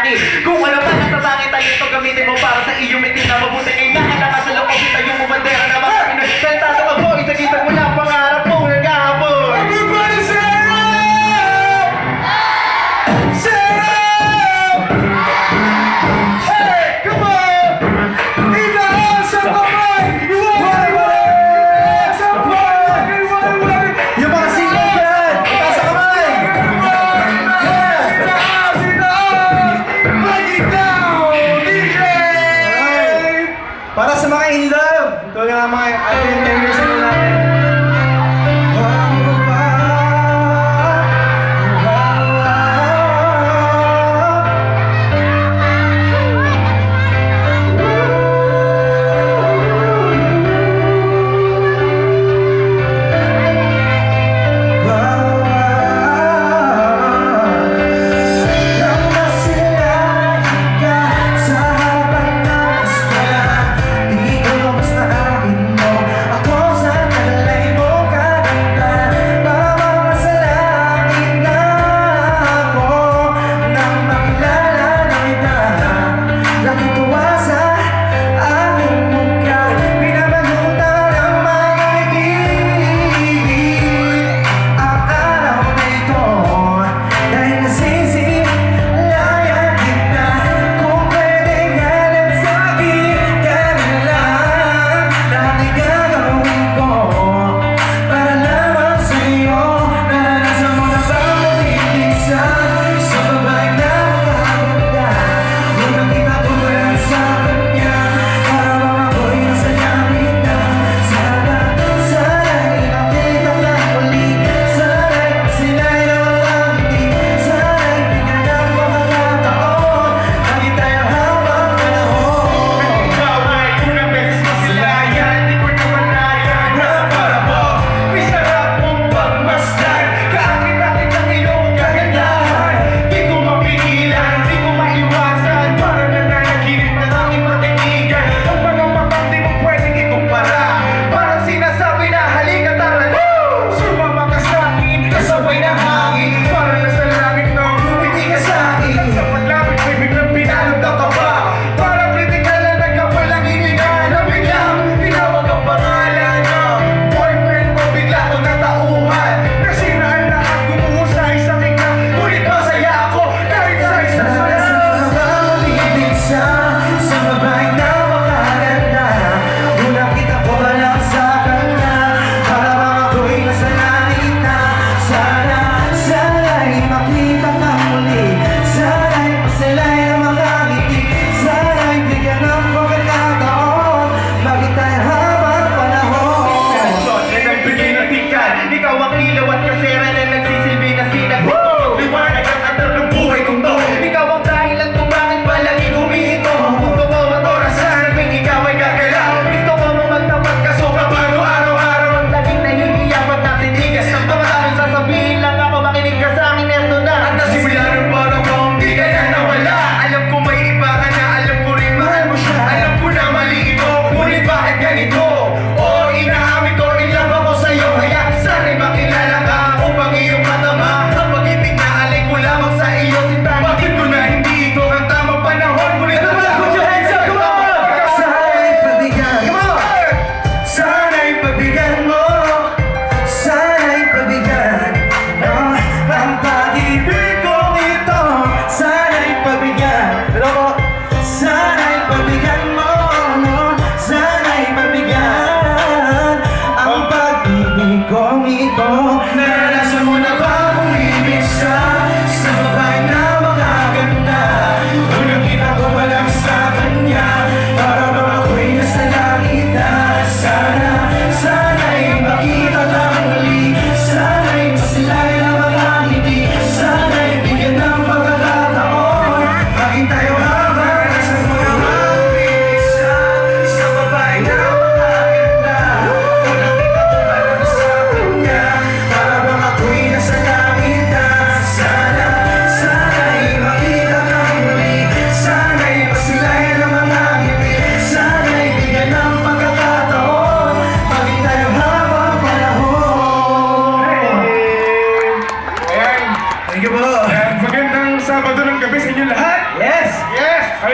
lalaki. Kung ano man ang tatangin talento gamitin mo para sa iyong mitin na mabuti. Kailangan nakasalok ang kita yung umandera na mga Pinoy. Kantado ka po, isagitag mo na ang pangarap mo nagkahapon. Everybody say it! Say it! Hey, come on! Itaas sa kamay! Iwan! Sa kamay! Iwan! Yung mga sigaw yan! Itaas sa kamay! Itaas! Itaas! Break it down! DJ! Para sa mga in love! Ito yung mga ating members na natin. Sabado ng gabi sa inyo lahat. Yes! Yes! Ay,